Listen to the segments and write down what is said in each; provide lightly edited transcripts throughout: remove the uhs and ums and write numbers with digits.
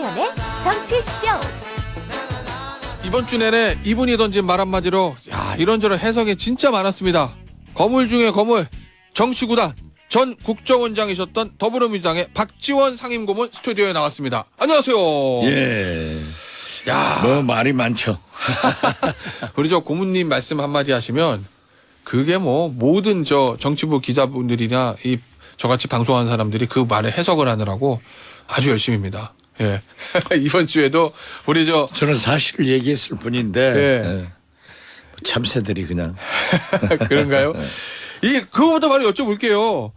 김종현의 정치쇼. 이번 주 내내 이분이 던진 말 한마디로 이런저런 해석이 진짜 많았습니다. 거물 중에 거물, 정치구단 전 국정원장이셨던 더불어민주당의 박지원 상임고문 스튜디오에 나왔습니다. 안녕하세요. 예. 야, 뭐 말이 많죠. 우리 저 고문님 말씀 한마디 하시면 그게 뭐 모든 저 정치부 기자분들이나 이 저같이 방송하는 사람들이 그 말에 해석을 하느라고 아주 열심입니다. 예. 이번 주에도 우리 저는 사실을 얘기했을 뿐인데 예. 참새들이 그냥 그런가요? 그거부터 바로 여쭤볼게요.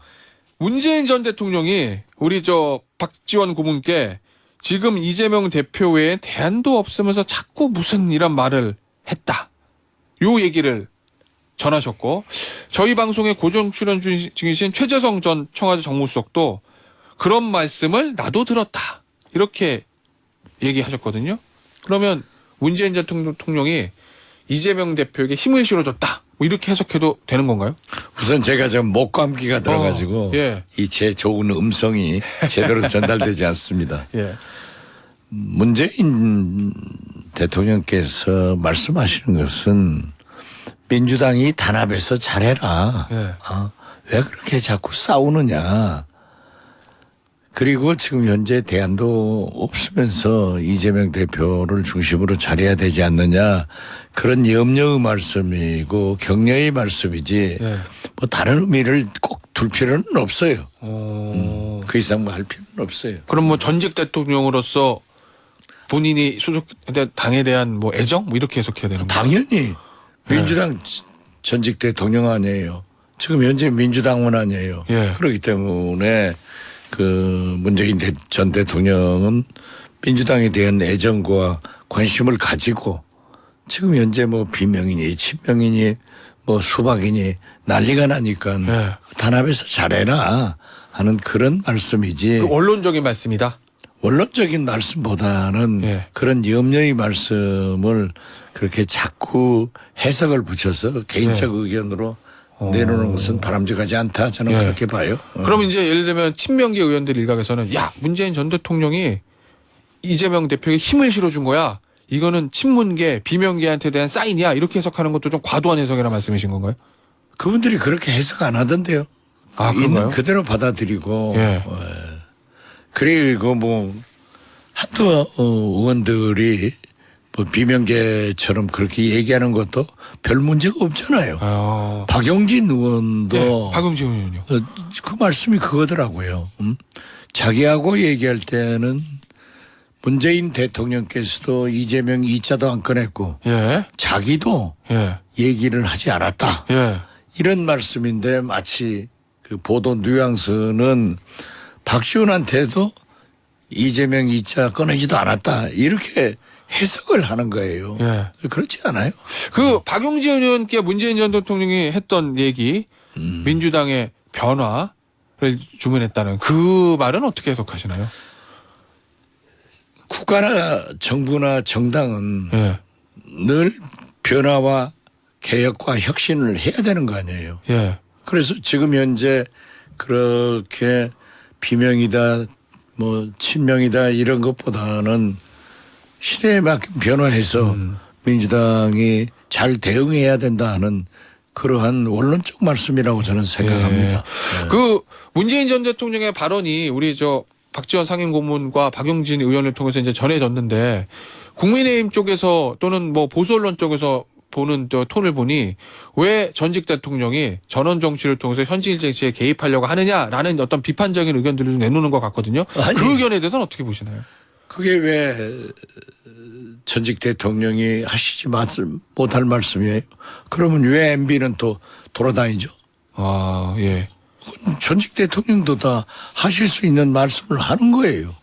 문재인 전 대통령이 우리 저 박지원 고문께 지금 이재명 대표 외에 대안도 없으면서 자꾸 무슨 이런 말을 했다. 요 얘기를 전하셨고, 저희 방송에 고정 출연 중이신 최재성 전 청와대 정무수석도 그런 말씀을 나도 들었다. 이렇게 얘기하셨거든요. 그러면 문재인 전 대통령이 이재명 대표에게 힘을 실어줬다. 뭐 이렇게 해석해도 되는 건가요? 우선 제가 좀 목감기가 들어가지고 예. 이 제 좋은 음성이 제대로 전달되지 않습니다. 예. 문재인 대통령께서 말씀하시는 것은 민주당이 단합해서 잘해라. 예. 왜 그렇게 자꾸 싸우느냐. 그리고 지금 현재 대안도 없으면서 이재명 대표를 중심으로 잘해야 되지 않느냐. 그런 염려의 말씀이고 격려의 말씀이지 예. 뭐 다른 의미를 꼭 둘 필요는 없어요. 그 이상 뭐 할 필요는 없어요. 그럼 뭐 전직 대통령으로서 본인이 소속된 당에 대한 뭐 애정? 뭐 이렇게 해석해야 되는 거예요? 당연히 민주당 전직 대통령 아니에요. 지금 현재 민주당원 아니에요. 예. 그렇기 때문에 그 문재인 전 대통령은 민주당에 대한 애정과 관심을 가지고 지금 현재 뭐 비명이니 친명이니 뭐 수박이니 난리가 나니까 예. 단합해서 잘해라 하는 그런 말씀이지. 그 원론적인 말씀이다. 원론적인 말씀보다는 예. 그런 염려의 말씀을 그렇게 자꾸 해석을 붙여서 개인적 의견으로 내놓는 것은 바람직하지 않다. 저는 예. 그렇게 봐요. 그럼 이제 예를 들면 친명계 의원들 일각에서는 문재인 전 대통령이 이재명 대표에게 힘을 실어준 거야. 이거는 친문계, 비명계한테 대한 사인이야. 이렇게 해석하는 것도 좀 과도한 해석이라는 말씀이신 건가요? 그분들이 그렇게 해석 안 하던데요. 그런가요? 있는 그대로 받아들이고. 예. 그리고 뭐 한두 의원들이 뭐 비명계처럼 그렇게 얘기하는 것도 별 문제가 없잖아요. 박용진 의원도 예. 박용진 의원요. 그 말씀이 그거더라고요. 자기하고 얘기할 때는 문재인 대통령께서도 이재명 2자도 안 꺼냈고 예. 자기도 예. 얘기를 하지 않았다. 예. 이런 말씀인데 마치 그 보도 뉘앙스는 박지원한테도 이재명 2자 꺼내지도 않았다. 이렇게 해석을 하는 거예요. 예. 그렇지 않아요? 그 박용진 의원께 문재인 전 대통령이 했던 얘기, 민주당의 변화를 주문했다는 그 말은 어떻게 해석하시나요? 국가나 정부나 정당은 예. 늘 변화와 개혁과 혁신을 해야 되는 거 아니에요. 예. 그래서 지금 현재 그렇게 비명이다 뭐 친명이다 이런 것보다는 시대에 맞게 변화해서 민주당이 잘 대응해야 된다 하는 그러한 원론적 말씀이라고 저는 생각합니다. 네. 그 문재인 전 대통령의 발언이 우리 저 박지원 상임고문과 박용진 의원을 통해서 이제 전해졌는데 국민의힘 쪽에서 또는 뭐 보수 언론 쪽에서 보는 저 톤을 보니 왜 전직 대통령이 전원 정치를 통해서 현실 정치에 개입하려고 하느냐라는 어떤 비판적인 의견들을 좀 내놓는 것 같거든요. 아니. 그 의견에 대해서는 어떻게 보시나요? 그게 왜 전직 대통령이 하시지 못할 말씀이에요? 그러면 왜 MB는 또 돌아다니죠? 예. 전직 대통령도 다 하실 수 있는 말씀을 하는 거예요.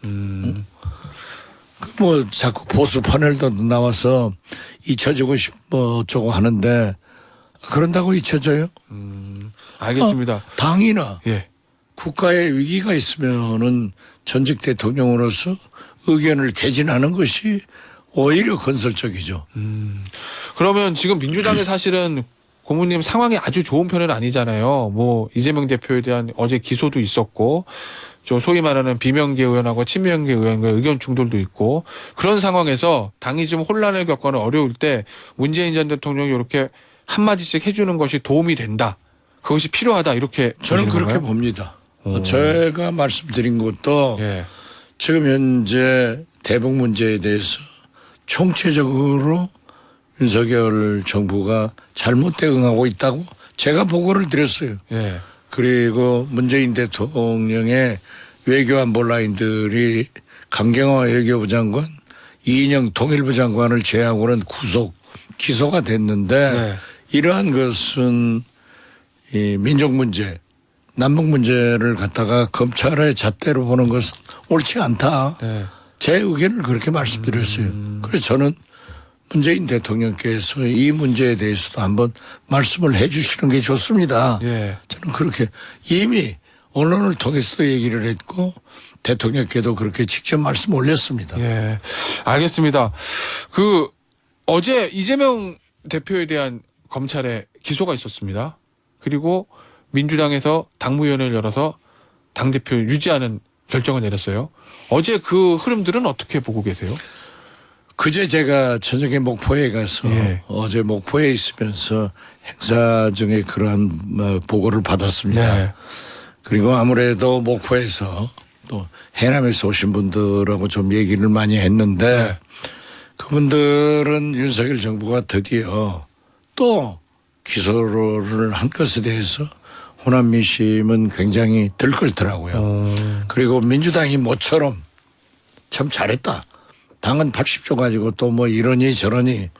뭐 자꾸 보수 패널도 나와서 잊혀지고 싶어 어쩌고 하는데 그런다고 잊혀져요? 알겠습니다. 당이나 예. 국가에 위기가 있으면은 전직 대통령으로서 의견을 개진하는 것이 오히려 건설적이죠. 그러면 지금 민주당이 사실은 고모님 상황이 아주 좋은 편은 아니잖아요. 뭐 이재명 대표에 대한 어제 기소도 있었고 저 소위 말하는 비명계 의원하고 친명계 의원과 의견 충돌도 있고 그런 상황에서 당이 좀 혼란을 겪거나 어려울 때 문재인 전 대통령이 이렇게 한마디씩 해주는 것이 도움이 된다. 그것이 필요하다. 이렇게 저는 보시는 그렇게 건가요? 봅니다. 제가 말씀드린 것도 예. 지금 현재 대북 문제에 대해서 총체적으로 윤석열 정부가 잘못 대응하고 있다고 제가 보고를 드렸어요. 예. 그리고 문재인 대통령의 외교안보 라인들이 강경화 외교부 장관, 이인영 통일부 장관을 제외하고는 기소가 됐는데 네. 이러한 것은 이 민족 문제, 남북 문제를 갖다가 검찰의 잣대로 보는 것은 옳지 않다. 네. 제 의견을 그렇게 말씀드렸어요. 그래서 저는 문재인 대통령께서 이 문제에 대해서도 한번 말씀을 해 주시는 게 좋습니다. 예. 저는 그렇게 이미 언론을 통해서도 얘기를 했고 대통령께도 그렇게 직접 말씀 올렸습니다. 예. 알겠습니다. 그 어제 이재명 대표에 대한 검찰의 기소가 있었습니다. 그리고 민주당에서 당무위원회를 열어서 당대표 유지하는 결정을 내렸어요. 어제 그 흐름들은 어떻게 보고 계세요? 그제 제가 저녁에 목포에 가서 예. 어제 목포에 있으면서 행사 중에 그러한 보고를 받았습니다. 네. 그리고 아무래도 목포에서 또 해남에서 오신 분들하고 좀 얘기를 많이 했는데 네. 그분들은 윤석열 정부가 드디어 또 기소를 한 것에 대해서 호남 민심은 굉장히 들끓더라고요. 그리고 민주당이 모처럼 참 잘했다. 당은 80조 가지고 또 뭐 이러니 저러니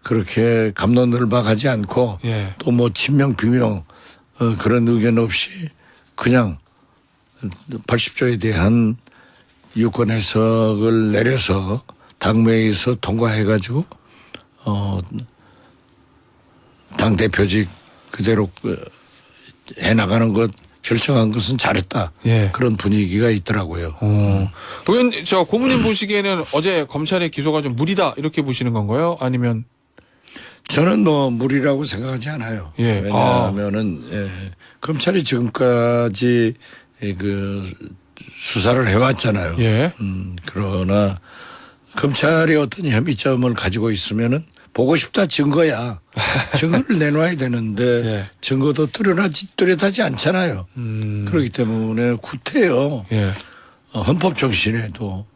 그렇게 감론을박하지 않고 예. 또 뭐 친명 비명 그런 의견 없이 그냥 80조에 대한 유권 해석을 내려서 당무회의에서 통과해가지고 당 대표직 그대로 해나가는 것 결정한 것은 잘했다. 예. 그런 분위기가 있더라고요. 의원, 저 고문님 보시기에는 어제 검찰의 기소가 좀 무리다 이렇게 보시는 건가요? 아니면 저는 뭐 무리라고 생각하지 않아요. 예. 왜냐하면은 검찰이 지금까지 그 수사를 해왔잖아요. 예. 그러나 검찰이 어떤 혐의점을 가지고 있으면은 보고 싶다 증거야. 증거를 내놔야 되는데 예. 증거도 뚜렷하지 않잖아요. 그렇기 때문에 구태여 예. 헌법 정신에도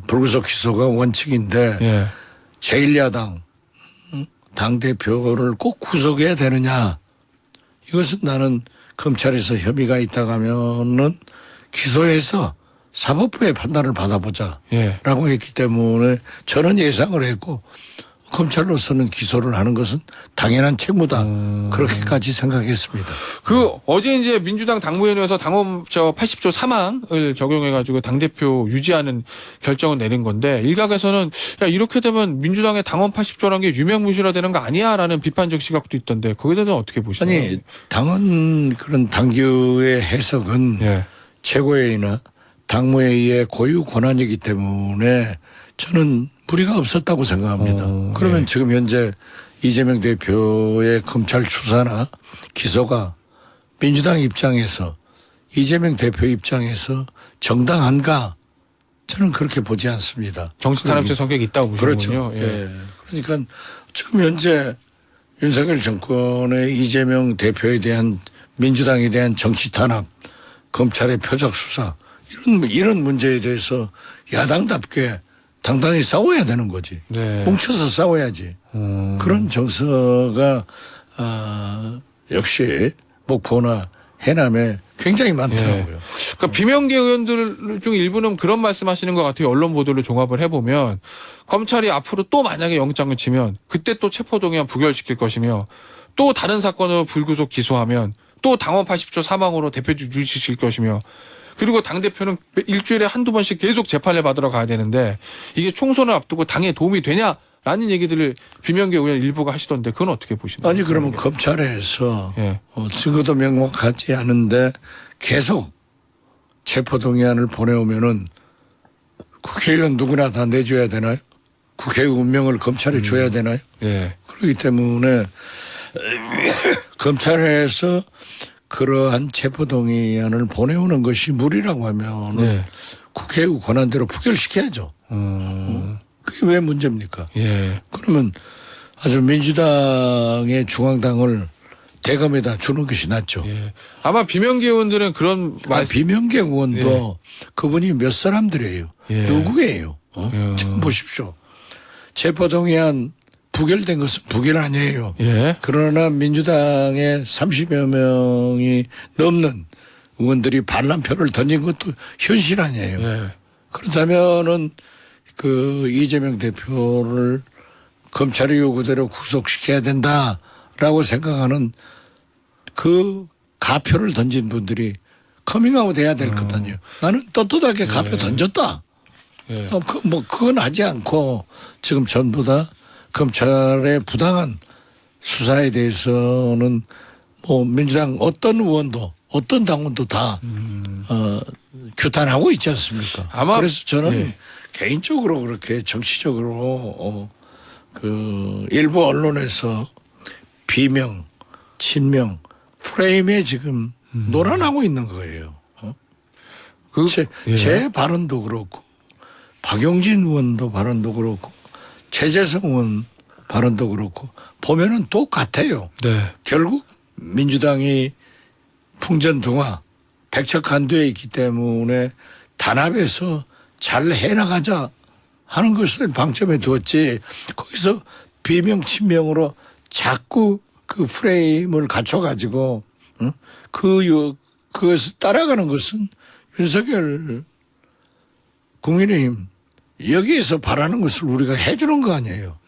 불구속 기소가 원칙인데 예. 제1야당 당대표를 꼭 구속해야 되느냐. 이것은 나는 검찰에서 혐의가 있다고 하면은 기소해서 사법부의 판단을 받아보자. 예. 라고 했기 때문에 저는 예상을 했고 검찰로서는 기소를 하는 것은 당연한 책무다. 그렇게까지 생각했습니다. 그 어제 이제 민주당 당무위원회에서 당원 저 80조 사망을 적용해가지고 당 대표 유지하는 결정을 내린 건데 일각에서는 야 이렇게 되면 민주당의 당원 80조라는 게 유명무실화되는 거 아니야라는 비판적 시각도 있던데 거기에 대해서 어떻게 보시나요? 아니 당헌 그런 당규의 해석은 예. 최고회의나 당무회의의 고유 권한이기 때문에 저는 무리가 없었다고 생각합니다. 그러면 네. 지금 현재 이재명 대표의 검찰 수사나 기소가 민주당 입장에서 이재명 대표 입장에서 정당한가? 저는 그렇게 보지 않습니다. 정치 탄압적 성격이 있다고 보시는군요. 그렇죠. 예. 예. 그러니까 지금 현재 윤석열 정권의 이재명 대표에 대한 민주당에 대한 정치 탄압, 검찰의 표적 수사 이런 문제에 대해서 야당답게 당당히 싸워야 되는 거지. 네. 뭉쳐서 싸워야지. 그런 정서가 역시 목포나 해남에 굉장히 많더라고요. 그러니까 비명계 의원들 중 일부는 그런 말씀하시는 것 같아요. 언론 보도를 종합을 해보면 검찰이 앞으로 또 만약에 영장을 치면 그때 또 체포동의안 부결시킬 것이며 또 다른 사건으로 불구속 기소하면 또 당원 80조 사망으로 대표직 유지시킬 것이며 그리고 당대표는 일주일에 한두 번씩 계속 재판을 받으러 가야 되는데 이게 총선을 앞두고 당에 도움이 되냐라는 얘기들을 비명계 의원 일부가 하시던데 그건 어떻게 보시나요? 아니 그러면 검찰에서 예. 증거도 명확하지 않은데 계속 체포동의안을 보내오면은 국회의원 누구나 다 내줘야 되나요? 국회 운명을 검찰에 줘야 되나요? 예. 그렇기 때문에 검찰에서 그러한 체포동의안을 보내오는 것이 무리라고 하면 네. 국회의 권한대로 부결시켜야죠. 그게 왜 문제입니까? 예. 그러면 아주 민주당의 중앙당을 대검에다 주는 것이 낫죠. 예. 아마 비명계 의원들은 그런 비명계 의원도 그분이 몇 사람들이에요. 예. 누구예요? 지금 보십시오. 체포동의안 부결된 것은 부결 아니에요. 예. 그러나 민주당의 30여 명이 넘는 의원들이 반란표를 던진 것도 현실 아니에요. 예. 그렇다면은 그 이재명 대표를 검찰의 요구대로 구속시켜야 된다라고 생각하는 그 가표를 던진 분들이 커밍아웃 해야 될 거거든요. 나는 떳떳하게 가표 던졌다. 예. 그건 하지 않고 지금 전부 다 검찰의 부당한 수사에 대해서는 뭐 민주당 어떤 의원도 어떤 당원도 다 규탄하고 있지 않습니까? 아마 그래서 저는 예. 개인적으로 그렇게 정치적으로 그 일부 언론에서 비명, 친명 프레임에 지금 놀아나고 있는 거예요. 제 발언도 그렇고 박용진 의원도 발언도 그렇고 최재성 의원 발언도 그렇고 보면은 똑같아요. 네. 결국 민주당이 풍전등화 백척간두에 있기 때문에 단합해서 잘 해나가자 하는 것을 방점에 두었지 거기서 비명 친명으로 자꾸 그 프레임을 갖춰가지고 그것을 따라가는 것은 윤석열 국민의힘 여기에서 바라는 것을 우리가 해주는 거 아니에요.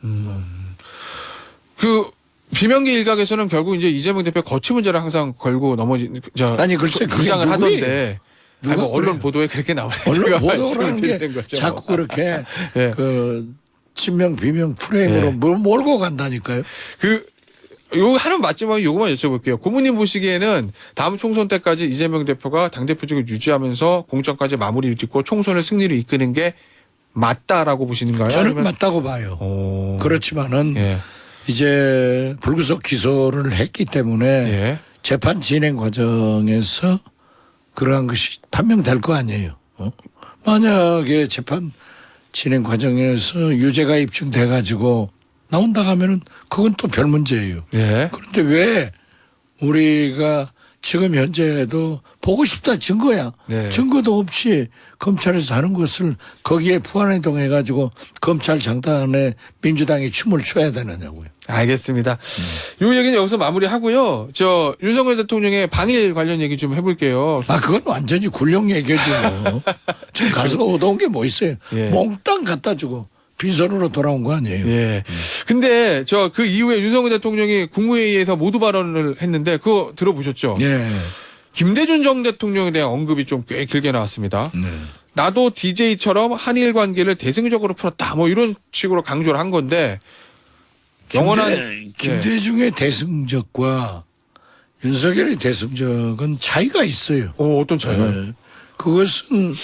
그 비명계 일각에서는 결국 이제 이재명 대표 거취 문제를 항상 걸고 아니 글쎄 그게 주장을 누구예요? 하던데 누가 아니, 뭐 언론 그래요? 보도에 그렇게 나와요. 언론 보도라는 게 자꾸 그렇게 예. 그 친명 비명 프레임으로 예. 몰고 간다니까요. 요 하는 맞지만 요거만 여쭤볼게요. 고모님 보시기에는 다음 총선 때까지 이재명 대표가 당대표직을 유지하면서 공천까지 마무리를 짓고 총선을 승리를 이끄는 게 맞다라고 보시는가요? 저는 아니면... 맞다고 봐요. 오. 그렇지만은 예. 이제 불구속 기소를 했기 때문에 예. 재판 진행 과정에서 그러한 것이 판명될 거 아니에요. 만약에 재판 진행 과정에서 유죄가 입증돼 가지고 나온다 하면은 그건 또 별 문제예요. 예. 그런데 왜 우리가 지금 현재도 보고 싶다 증거야. 네. 증거도 없이 검찰에서 하는 것을 거기에 부안해동 해가지고 검찰 장단에 민주당이 춤을 춰야 되느냐고요. 알겠습니다. 요 얘기는 여기서 마무리하고요. 저 윤석열 대통령의 방일 관련 얘기 좀 해볼게요. 그건 완전히 굴욕 얘기죠. 지금 가서 얻어온 게 뭐 있어요. 예. 몽땅 갖다 주고 빈손으로 돌아온 거 아니에요. 예. 근데 저 그 이후에 윤석열 대통령이 국무회의에서 모두 발언을 했는데 그거 들어보셨죠? 예. 김대중 전 대통령에 대한 언급이 좀 꽤 길게 나왔습니다. 네. 나도 DJ처럼 한일 관계를 대승적으로 풀었다. 뭐 이런 식으로 강조를 한 건데 영원한 김대중의 대승적과 윤석열의 대승적은 차이가 있어요. 어떤 차이가요? 네. 그것은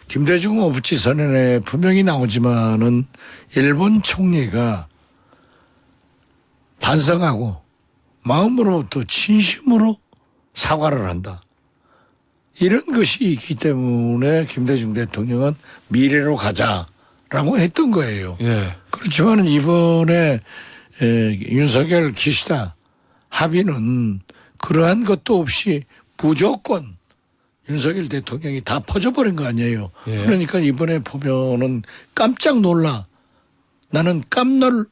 김대중 오부치 선언에 분명히 나오지만은 일본 총리가 반성하고 마음으로 또 진심으로 사과를 한다. 이런 것이 있기 때문에 김대중 대통령은 미래로 가자라고 했던 거예요. 예. 그렇지만 이번에 윤석열 기시다 합의는 그러한 것도 없이 무조건 윤석열 대통령이 다 퍼져버린 거 아니에요. 예. 그러니까 이번에 보면은 깜짝 놀라. 나는 깜놀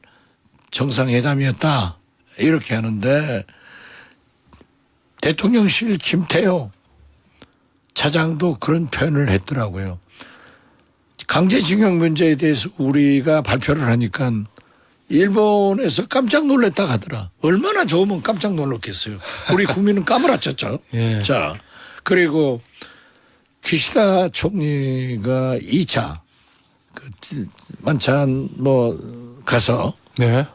정상회담이었다. 이렇게 하는데 대통령실 김태호 차장도 그런 표현을 했더라고요. 강제징용 문제에 대해서 우리가 발표를 하니까 일본에서 깜짝 놀랐다 하더라. 얼마나 좋으면 깜짝 놀랐겠어요. 우리 국민은 까무라쳤죠. 예. 자, 그리고 기시다 총리가 2차 그 만찬 뭐 가서 네.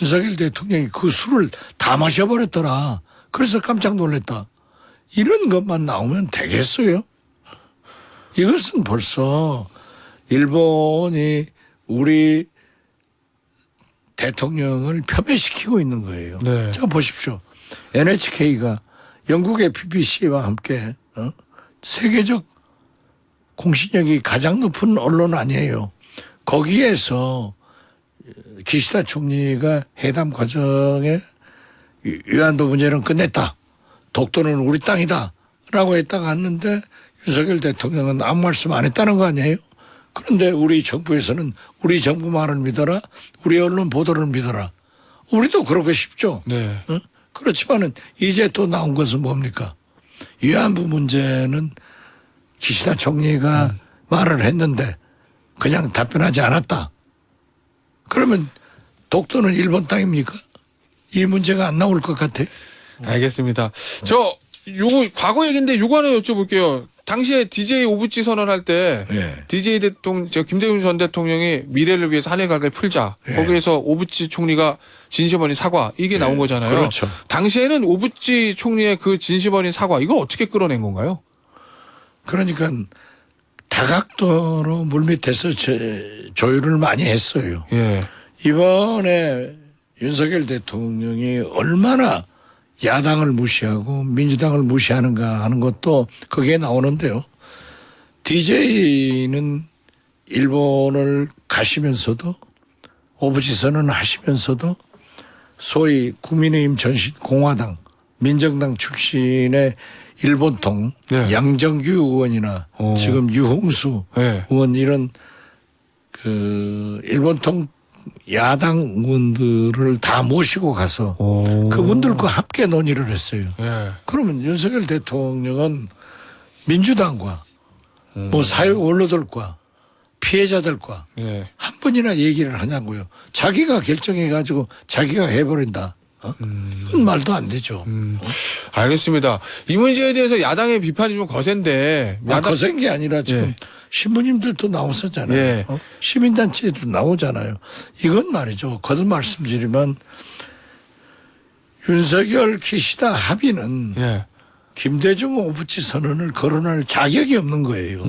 윤석열 대통령이 그 술을 다 마셔버렸더라. 그래서 깜짝 놀랐다. 이런 것만 나오면 되겠어요? 이것은 벌써 일본이 우리 대통령을 폄훼시키고 있는 거예요. 네. 자, 보십시오. NHK가 영국의 BBC와 함께 세계적 공신력이 가장 높은 언론 아니에요. 거기에서 기시다 총리가 회담 과정에 위안도 문제는 끝냈다. 독도는 우리 땅이다. 라고 했다가 왔는데 윤석열 대통령은 아무 말씀 안 했다는 거 아니에요? 그런데 우리 정부에서는 우리 정부 말을 믿어라. 우리 언론 보도를 믿어라. 우리도 그러고 싶죠. 네. 그렇지만은 이제 또 나온 것은 뭡니까? 위안부 문제는 기시다 총리가 말을 했는데 그냥 답변하지 않았다. 그러면 독도는 일본 땅입니까? 이 문제가 안 나올 것 같아요. 알겠습니다. 요거 과거 얘기인데 요거 하나 여쭤볼게요. 당시에 DJ 오부치 선언할 때 예. DJ 대통령, 김대중 전 대통령이 미래를 위해서 한일관계를 풀자. 예. 거기에서 오부치 총리가 진심 어린 사과 이게 나온 거잖아요. 그렇죠. 당시에는 오부치 총리의 그 진심 어린 사과 이걸 어떻게 끌어낸 건가요? 그러니까 다각도로 물밑에서 조율을 많이 했어요. 예. 이번에 윤석열 대통령이 얼마나 야당을 무시하고 민주당을 무시하는가 하는 것도 거기에 나오는데요. DJ는 일본을 가시면서도 오부치 선언을 하시면서도 소위 국민의힘 전신 공화당 민정당 출신의 일본통 네. 양정규 의원이나 지금 유홍수 네. 의원 이런 그 일본통 야당 의원들을 다 모시고 가서 그분들과 함께 논의를 했어요. 예. 그러면 윤석열 대통령은 민주당과 뭐 사회 원로들과 피해자들과 예. 한 번이나 얘기를 하냐고요. 자기가 결정해가지고 자기가 해버린다. 그건 말도 안 되죠. 알겠습니다. 이 문제에 대해서 야당의 비판이 좀 거센데 거센 게 아니라 지금 예. 신부님들도 나오셨잖아요. 예. 시민단체도 나오잖아요. 이건 말이죠. 거듭 말씀드리면 윤석열 기시다 합의는 예. 김대중 오부치 선언을 거론할 자격이 없는 거예요.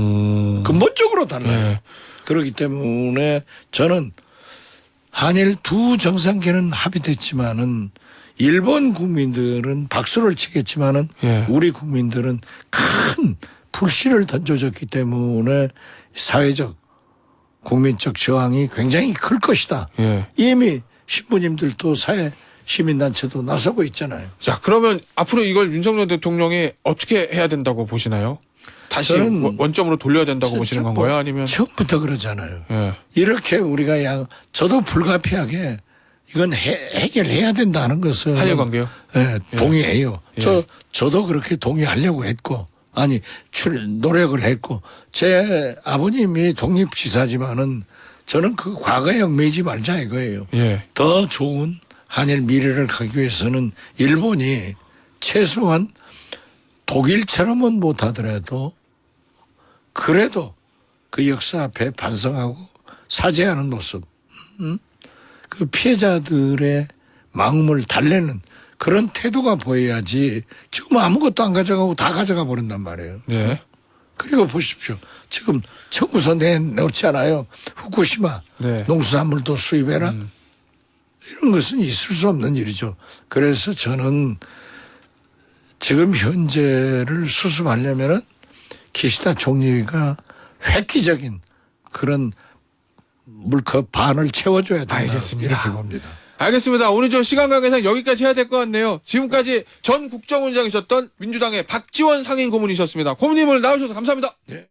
근본적으로 달라요. 예. 그렇기 때문에 저는 한일 두 정상계는 합의됐지만은 일본 국민들은 박수를 치겠지만은 예. 우리 국민들은 큰 불씨를 던져줬기 때문에 사회적 국민적 저항이 굉장히 클 것이다. 예. 이미 신부님들도 사회 시민단체도 나서고 있잖아요. 자, 그러면 앞으로 이걸 윤석열 대통령이 어떻게 해야 된다고 보시나요? 다시 저는 원점으로 돌려야 된다고 보시는 뭐 건가요? 아니면 처음부터 그러잖아요. 예. 이렇게 우리가 저도 불가피하게 이건 해결해야 된다는 것은 한일 관계요? 예, 동의해요. 예. 저도 그렇게 동의하려고 했고 노력을 했고 제 아버님이 독립지사지만은 저는 그 과거에 얽매이지 말자 이거예요. 예. 더 좋은 한일 미래를 가기 위해서는 일본이 최소한 독일처럼은 못하더라도 그래도 그 역사 앞에 반성하고 사죄하는 모습, 그 피해자들의 마음을 달래는 그런 태도가 보여야지 지금 아무것도 안 가져가고 다 가져가 버린단 말이에요. 네. 그리고 보십시오. 지금 청구서 내놓잖아요. 후쿠시마 네. 농수산물도 수입해라. 이런 것은 있을 수 없는 일이죠. 그래서 저는 지금 현재를 수습하려면은 기시다 총리가 획기적인 그런 물컵 반을 채워줘야 된다. 알겠습니다. 이렇게 봅니다. 알겠습니다. 오늘 저 시간 관계상 여기까지 해야 될 것 같네요. 지금까지 전 국정원장이셨던 민주당의 박지원 상임 고문이셨습니다. 고문님을 나오셔서 감사합니다. 네.